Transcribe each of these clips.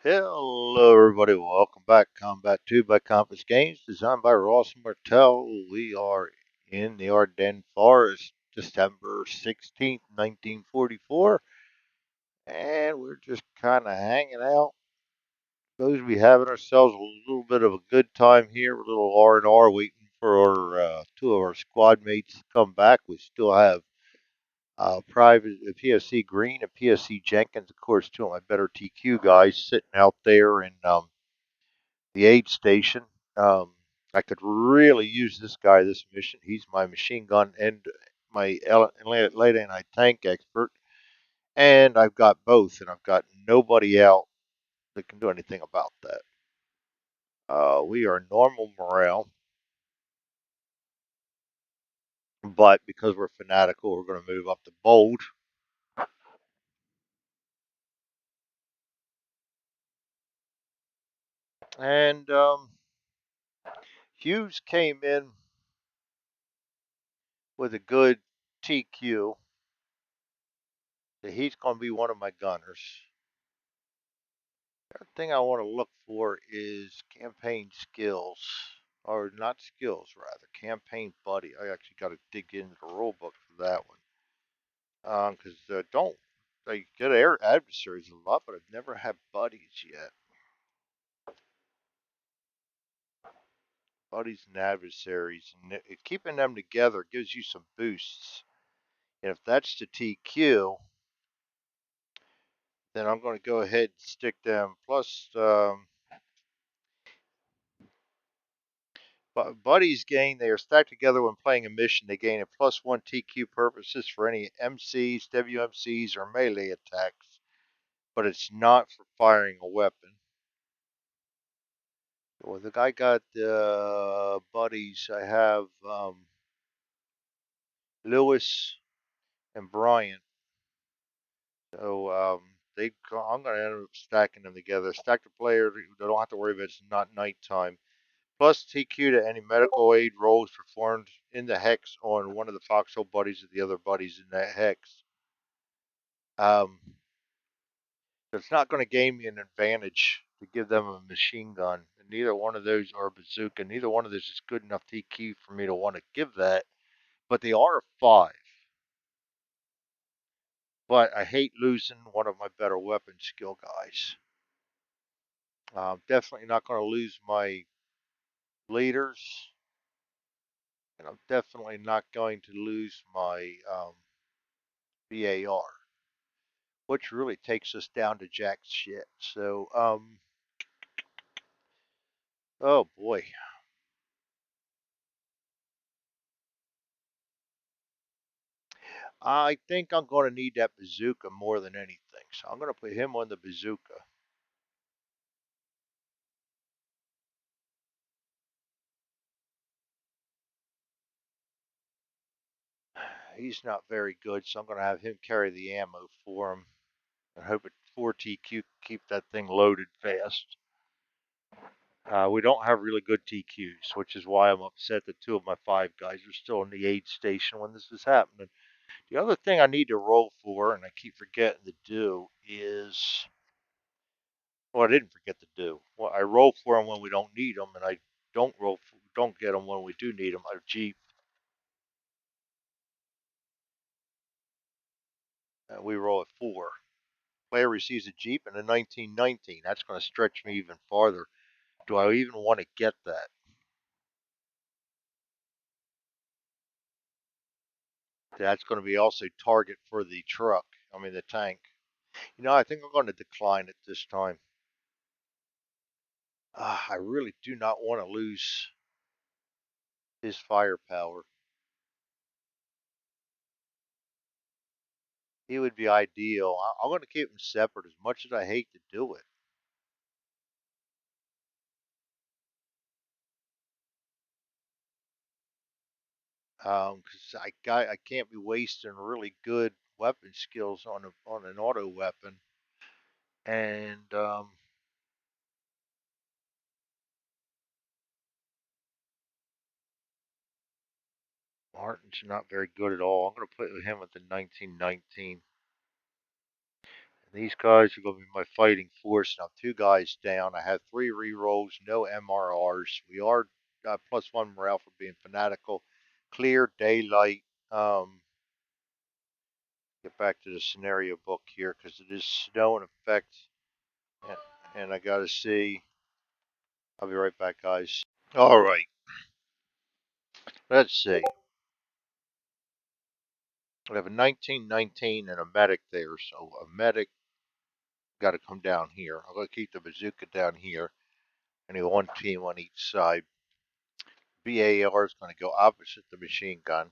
Hello, everybody. Welcome back. Combat 2 by Compass Games, designed by Ross Martel. We are in the Ardennes Forest, December 16th, 1944, and we're just kind of hanging out. Supposed to be having ourselves a little bit of a good time here, a little R&R, waiting for our two of our squad mates to come back. We still have Private PSC Green and PSC Jenkins, of course, two of my better TQ guys sitting out there in the aid station. Um, I could really use this guy this mission. He's my machine gun and my late night tank expert, and I've got both, and I've got nobody out that can do anything about that. We are normal morale, but because we're fanatical, we're going to move up to bold. And Hughes came in with a good TQ. He's going to be one of my gunners. The other thing I want to look for is campaign skills, or not skills, rather, campaign buddy. I actually got to dig into the rule book for that one. Because don't I get air adversaries a lot, but I've never had buddies yet. Buddies and adversaries, and keeping them together gives you some boosts. And if that's the TQ, then I'm going to go ahead and stick them. Plus, buddies gain, they are stacked together when playing a mission. They gain a +1 TQ purposes for any MCs, WMCs, or melee attacks, but it's not for firing a weapon. Well, the guy got buddies. I have Lewis and Brian. So I'm going to end up stacking them together. Stack the player. They don't have to worry about it's not nighttime. Plus TQ to any medical aid rolls performed in the hex on one of the foxhole buddies of the other buddies in that hex. Um, it's not going to gain me an advantage to give them a machine gun. And neither one of those are a bazooka. Neither one of those is good enough TQ for me to want to give that. But they are a 5. But I hate losing one of my better weapon skill guys. Definitely not going to lose my leaders. And I'm definitely not going to lose my BAR, which really takes us down to jack shit. So, oh boy. I think I'm going to need that bazooka more than anything. So I'm going to put him on the bazooka. He's not very good, so I'm going to have him carry the ammo for him and hope it 4 TQ keep that thing loaded fast. We don't have really good TQs, which is why I'm upset that 2 of my 5 guys are still in the aid station when this is happening. The other thing I need to roll for, and I keep forgetting to do, is well, I didn't forget to do. Well, I roll for them when we don't need them, and I don't get them when we do need them. A Jeep. We roll at 4. Player receives a Jeep in a 1919. That's going to stretch me even farther. Do I even want to get that? That's going to be also target for the truck. I mean the tank. I think I'm going to decline it this time. I really do not want to lose his firepower. He would be ideal. I'm going to keep him separate as much as I hate to do it. Because I can't be wasting really good weapon skills on an auto weapon. And Martin's not very good at all. I'm going to put him with the 1919. These guys are going to be my fighting force. Now, two guys down. I have three rerolls, no MRRs. We are +1 morale for being fanatical. Clear daylight. Get back to the scenario book here because it is snow in effect. And, and I got to see. I'll be right back, guys. All right. Let's see. We have a 1919 and a medic there. So a medic got to come down here. I'm going to keep the bazooka down here. And one team on each side. BAR is going to go opposite the machine gun.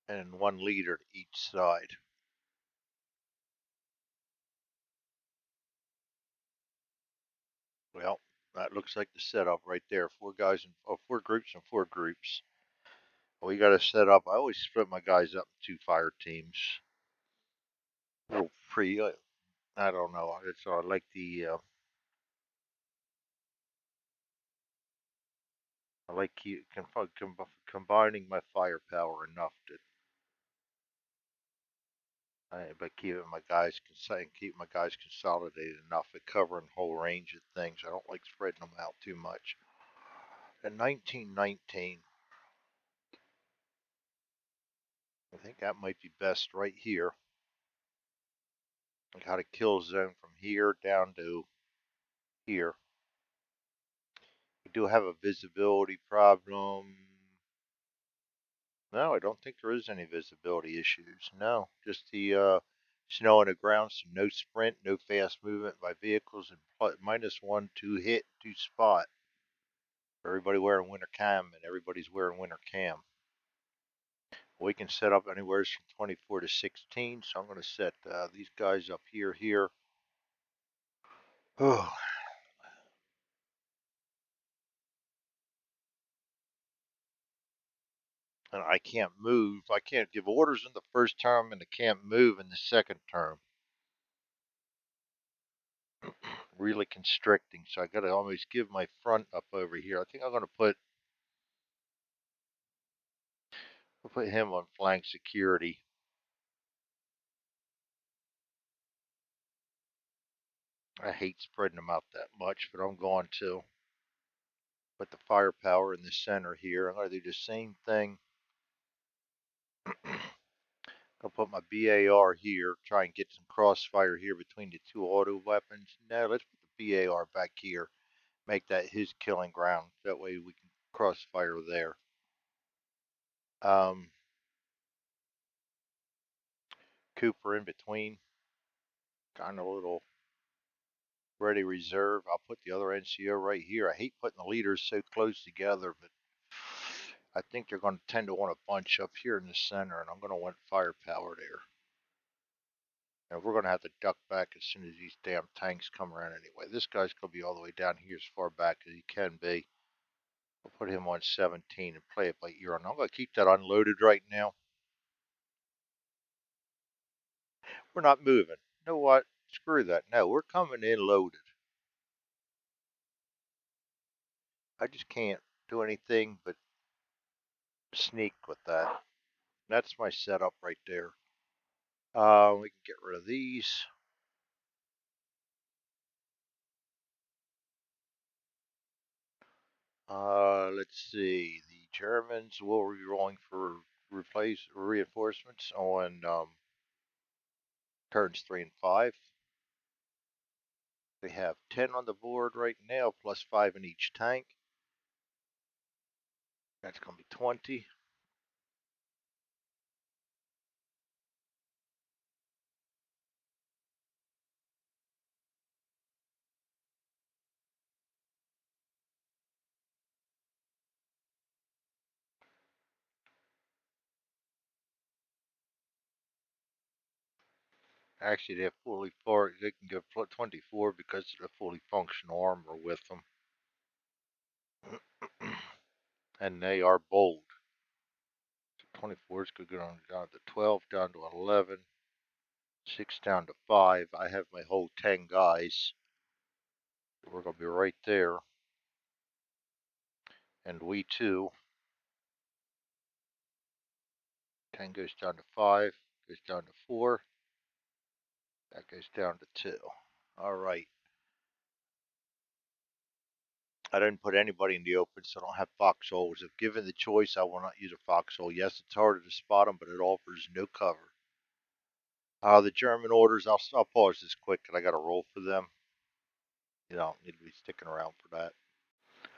And one leader to each side. Well, that looks like the setup right there. Four guys and four groups and four groups. We got to set up. I always split my guys up in two fire teams. A little free. I don't know. It's I like the. I like combining my firepower enough to. But keep my guys consolidated enough at covering the whole range of things. I don't like spreading them out too much. In 1919, I think that might be best right here. I got a kill zone from here down to here. We do have a visibility problem. No, I don't think there is any visibility issues. No, just the snow on the ground, so no sprint, no fast movement by vehicles, and -1, 2 hit, 2 spot. Everybody wearing winter cam, and everybody's wearing winter cam. We can set up anywhere from 24 to 16, so I'm going to set these guys up here. Oh, and I can't move. I can't give orders in the first term, and I can't move in the second term. Really constricting, so I got to always give my front up over here. I think I'm going to put him on flank security. I hate spreading them out that much, but I'm going to. Put the firepower in the center here. I'm going to do the same thing. I'll put my BAR here, try and get some crossfire here between the two auto weapons. No, let's put the BAR back here, make that his killing ground. That way we can crossfire there. Um, Cooper in between, kind of a little ready reserve. I'll put the other NCO right here. I hate putting the leaders so close together, but I think they're going to tend to want a bunch up here in the center, and I'm going to want firepower there. And we're going to have to duck back as soon as these damn tanks come around anyway. This guy's going to be all the way down here as far back as he can be. We'll put him on 17 and play it by ear. And I'm going to keep that unloaded right now. We're not moving. You know what? Screw that. No, we're coming in loaded. I just can't do anything but sneak with that. That's my setup right there. We can get rid of these. Let's see. The Germans will be rolling for reinforcements on turns 3 and 5. They have 10 on the board right now, plus 5 in each tank. That's going to be 20. Actually, they have they can go 24 because of the fully functional armor with them. And they are bold. So 24 is going to go down to 12, down to 11, 6 down to 5. I have my whole 10 guys. We're going to be right there. And we too 10 goes down to 5, goes down to 4, that goes down to 2. All right. I didn't put anybody in the open, so I don't have foxholes. If given the choice, I will not use a foxhole. Yes, it's harder to spot them, but it offers no cover. The German orders, I'll pause this quick because I got to roll for them. You don't need to be sticking around for that.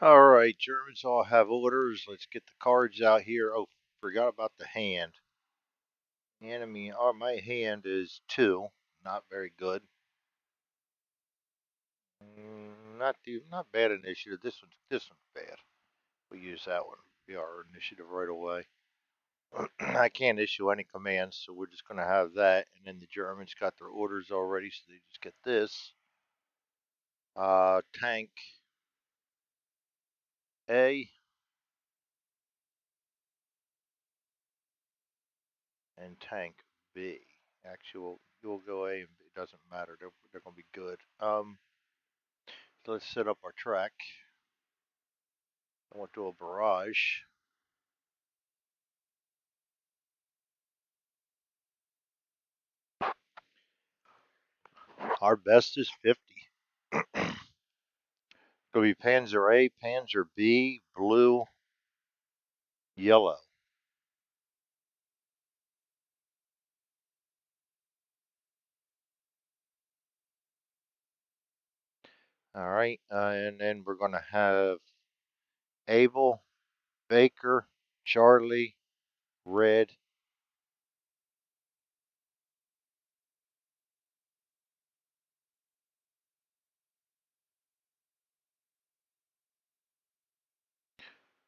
All right, Germans all have orders. Let's get the cards out here. Oh, forgot about the hand. Enemy, my hand is 2. Not very good. Not bad initiative. This one's bad. We use that one. Be our initiative right away. I can't issue any commands, so we're just gonna have that. And then the Germans got their orders already, so they just get this. Tank A and tank B. Actual, you'll go A and B. It doesn't matter. They're gonna be good. So let's set up our track. I want to do a barrage. Our best is 50. It'll be Panzer A, Panzer B, blue, yellow. All right, and then we're gonna have Abel, Baker, Charlie, red.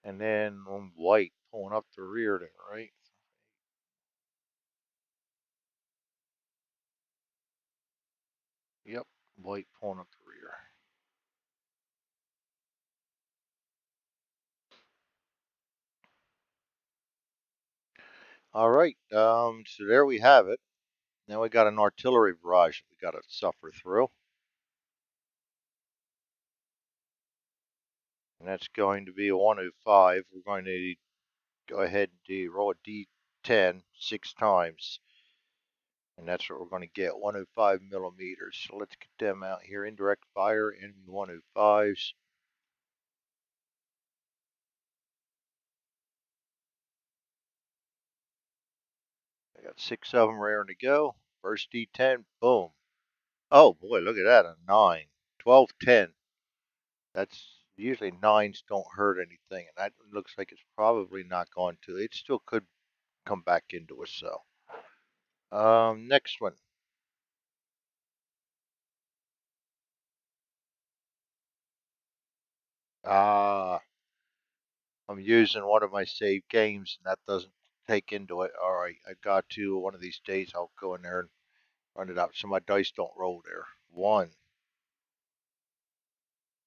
And then on white pulling up the rear there, right? Yep, white pulling up the rear. All right, so there we have it. Now we got an artillery barrage that we got to suffer through. And that's going to be a 105. We're going to go ahead and roll a D10 6 times. And that's what we're going to get, 105 millimeters. So let's get them out here. Indirect fire, enemy 105s. I got 6 of them raring to go. First D10, boom. Oh boy, look at that, a 9. 12, 10. That's usually 9s don't hurt anything, and that looks like it's probably not going to. It still could come back into us, so. Next one. Ah, I'm using one of my saved games, and that doesn't take into it. All right, I got to one of these days. I'll go in there and run it up so my dice don't roll there. 1.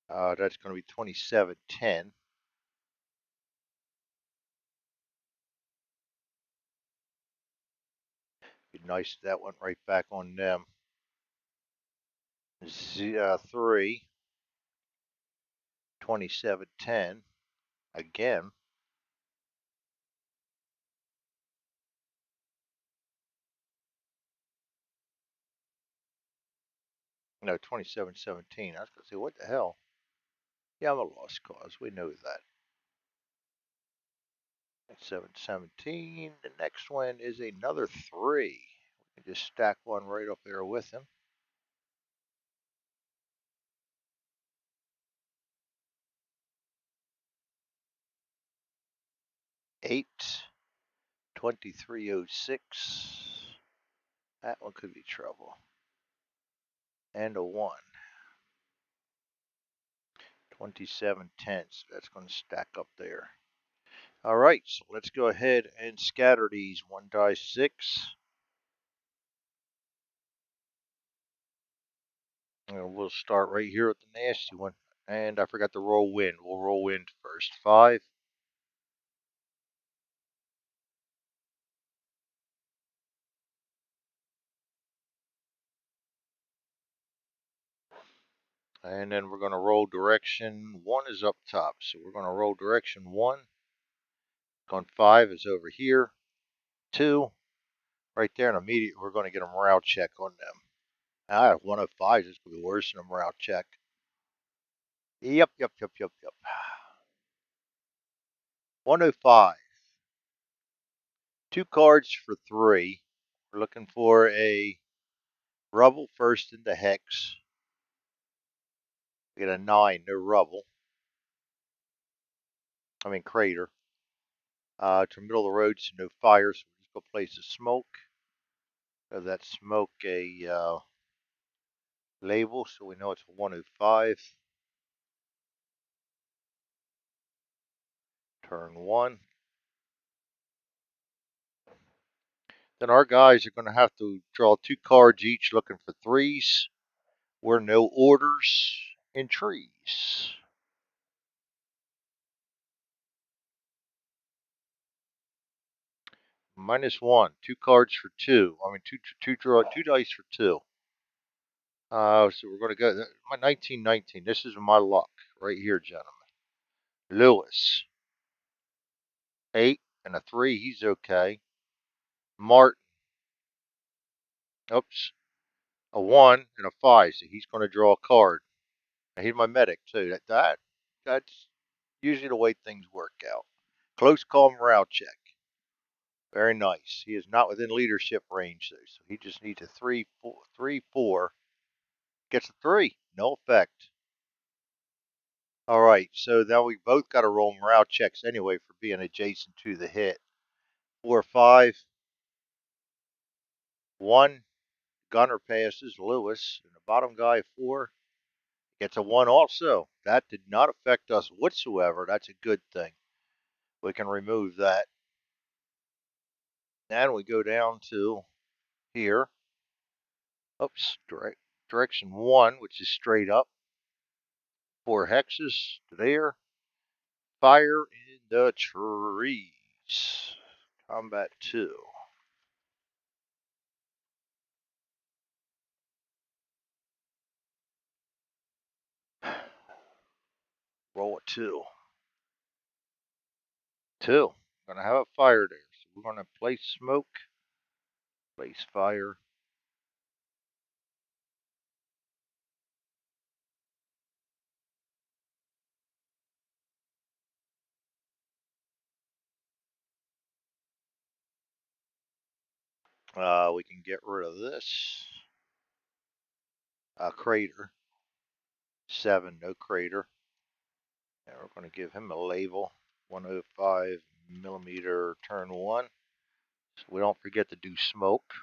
That's going to be 27, 10. Be nice if that went right back on them. 3, 27, 10. Again. No, 27, 17. I was going to say, what the hell? Yeah, I'm a lost cause. We know that. 7, 17. The next one is another 3. We can just stack one right up there with him. 8, 2306. That one could be trouble. And a 1. 27, 10. So that's going to stack up there. All right, so let's go ahead and scatter these. 1 die 6. And we'll start right here with the nasty one. And I forgot to roll wind. We'll roll wind first. 5. And then we're going to roll direction 1 is up top. So we're going to roll direction 1. Gun 5 is over here. 2 right there, and immediately we're going to get a morale check on them. 105 is going to be worse than a morale check. Yep, yep, yep, yep, yep. 105. 2 cards for 3. We're looking for a rubble first in the hex. We get a 9, no rubble. I mean crater. To the middle of the road, so no fire, so we're just going to place a smoke. Give that smoke a label so we know it's 105. Turn 1. Then our guys are going to have to draw 2 cards each looking for 3s. We're no orders in trees. -1. 2 cards for 2. I mean, two dice for 2. So we're going to go. My 1919. This is my luck right here, gentlemen. Lewis. 8 and a 3. He's okay. Martin. Oops. A 1 and a 5. So he's going to draw a card. And he's my medic too. That's usually the way things work out. Close call morale check. Very nice. He is not within leadership range though, so he just needs a 3, 4. Gets a 3. No effect. All right, so now we both got to roll morale checks anyway for being adjacent to the hit. 4, 5. 1. Gunner passes Lewis, and the bottom guy 4 gets a 1 also. That did not affect us whatsoever. That's a good thing. We can remove that. And we go down to here. Oops, direction 1, which is straight up. 4 hexes to there. Fire in the trees. Combat 2. Roll a 2. 2. Gonna have a fire there. So we're gonna place smoke. Place fire. We can get rid of this. Crater. 7, no crater. And we're going to give him a label. 105 millimeter turn 1. So we don't forget to do smoke.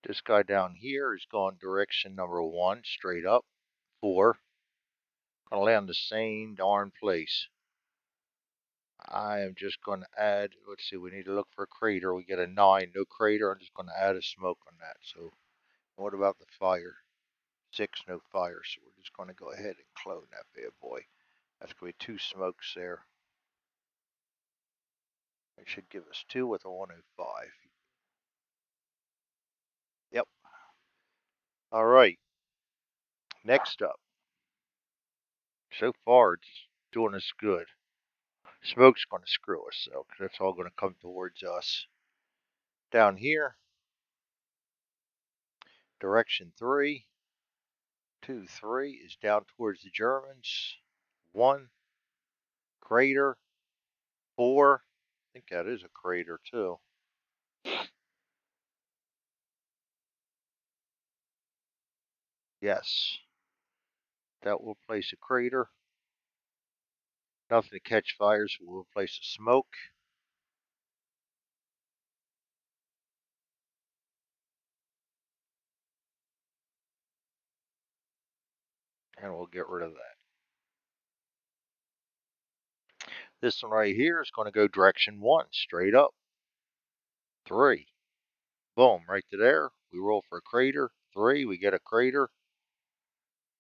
This guy down here is going direction number 1, straight up. 4. Gonna land the same darn place. I am just going to add, let's see, we need to look for a crater. We get a 9, no crater. I'm just going to add a smoke on that. So what about the fire? 6, no fire. So we're just going to go ahead and clone that bad boy. That's going to be 2 smokes there. It should give us 2 with a 105. Yep. All right. Next up. So far, it's doing us good. Smoke's going to screw us, though, because that's all going to come towards us. Down here, direction 3. 2, 3 is down towards the Germans. 1, crater. 4, I think that is a crater, too. Yes. That will place a crater. Nothing to catch fire, so we'll place a smoke. And we'll get rid of that. This one right here is going to go direction 1, straight up. 3. Boom, right to there. We roll for a crater. 3, we get a crater.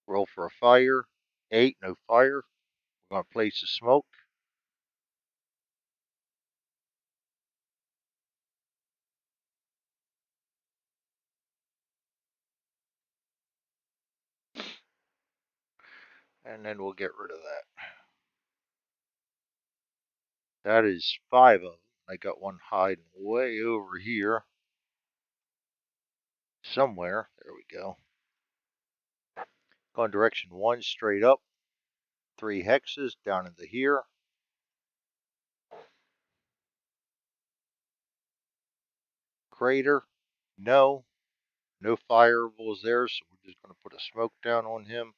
Roll for a fire. 8, no fire. We're going to place a smoke. And then we'll get rid of that. That is 5 of them. I got one hiding way over here somewhere. There we go. Going direction 1 straight up. 3 hexes down into here. Crater. No. No fireballs there, so we're just going to put a smoke down on him.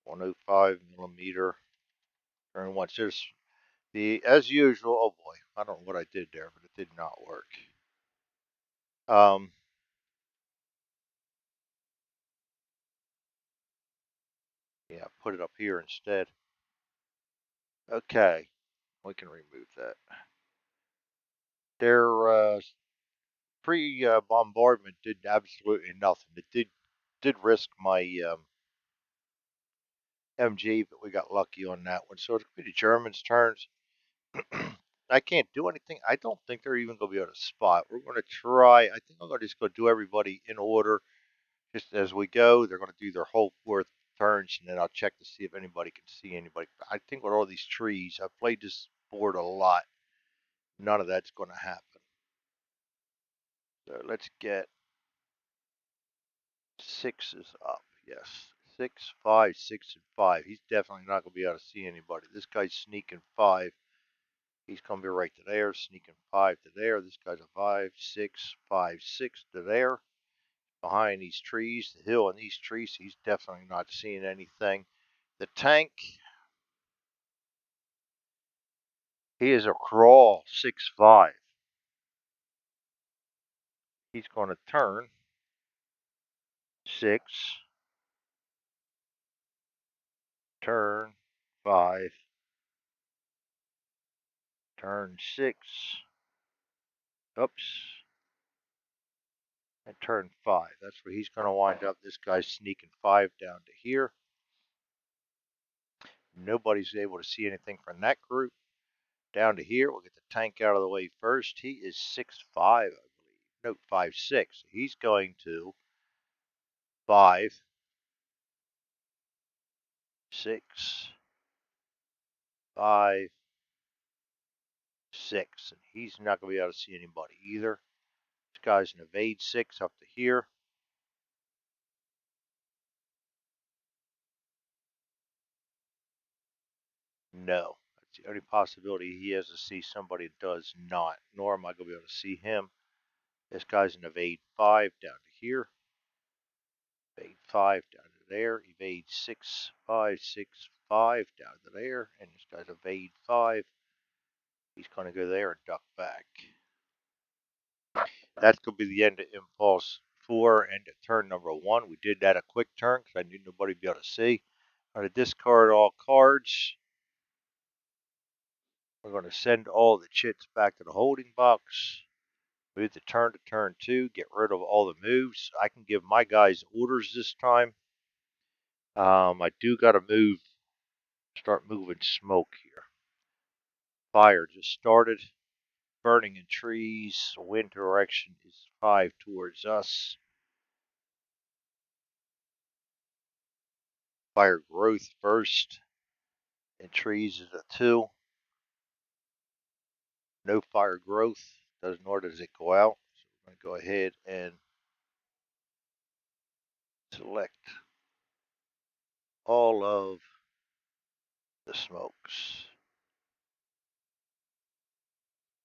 105 millimeter. Turn once. There's the, as usual, oh boy, I don't know what I did there, but it did not work. Um, yeah, put it up here instead. Okay, we can remove that. Their pre-bombardment did absolutely nothing. It did risk my MG, but we got lucky on that one. So it's going to be the Germans' turns. I can't do anything. I don't think they're even going to be able to spot. We're going to try. I think I'm going to just go do everybody in order just as we go. They're going to do their whole 4 turns, and then I'll check to see if anybody can see anybody. I think with all these trees, I've played this board a lot. None of that's going to happen. So let's get 6s up. Yes. 6, 5, 6, and 5. He's definitely not going to be able to see anybody. This guy's sneaking 5. He's going to be right to there, sneaking 5 to there. This guy's a 5, 6, 5, 6 to there. Behind these trees, the hill and these trees, he's definitely not seeing anything. The tank, he is a crawl 6-5. He's going to turn 6, turn 5, turn 6, oops, and turn 5. That's where he's going to wind up. This guy's sneaking 5 down to here. Nobody's able to see anything from that group. Down to here, we'll get the tank out of the way first. He is 6-5, I believe. No, 5-6. He's going to 5, 6, 5, 6. And he's not going to be able to see anybody either. This guy's an evade 6 up to here. No. That's the only possibility he has to see somebody that does not. Nor am I going to be able to see him. This guy's an evade 5 down to here. Evade 5 down to there. Evade 6, 5, 6, 5 down to there. And this guy's evade 5. He's going to go there and duck back. That's going to be the end of Impulse 4 and turn number 1. We did that a quick turn because I knew nobody would be able to see. I'm going to discard all cards. We're going to send all the chits back to the holding box. Move the turn to turn 2. Get rid of all the moves. I can give my guys orders this time. I do got to start moving smoke here. Fire just started. Burning in trees. Wind direction is 5 towards us. Fire growth first. And trees is a 2. No fire growth, nor does it go out. So we're going to go ahead and select all of the smokes.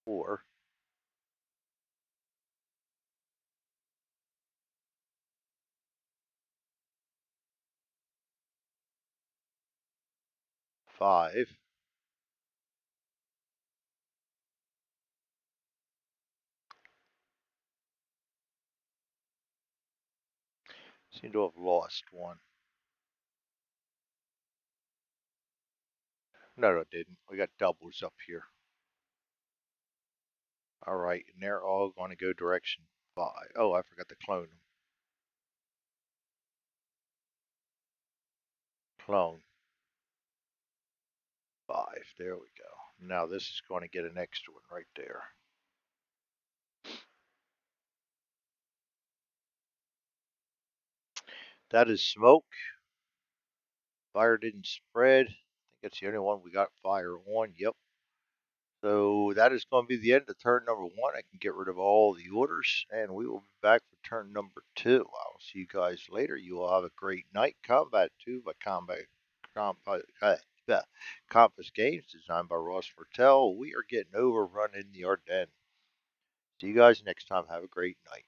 4, 5, seem to have lost one. No, it didn't. We got doubles up here. All right, and they're all going to go direction 5. Oh, I forgot to clone them. Clone 5. There we go. Now this is going to get an extra one right there. That is smoke. Fire didn't spread. I think that's the only one we got fire on. Yep. So that is going to be the end of turn number one. I can get rid of all the orders, and we will be back for turn number two. I'll see you guys later. You all have a great night. Combat 2 by Compass Games, designed by Ross Martell. We are getting overrun in the Ardennes. See you guys next time. Have a great night.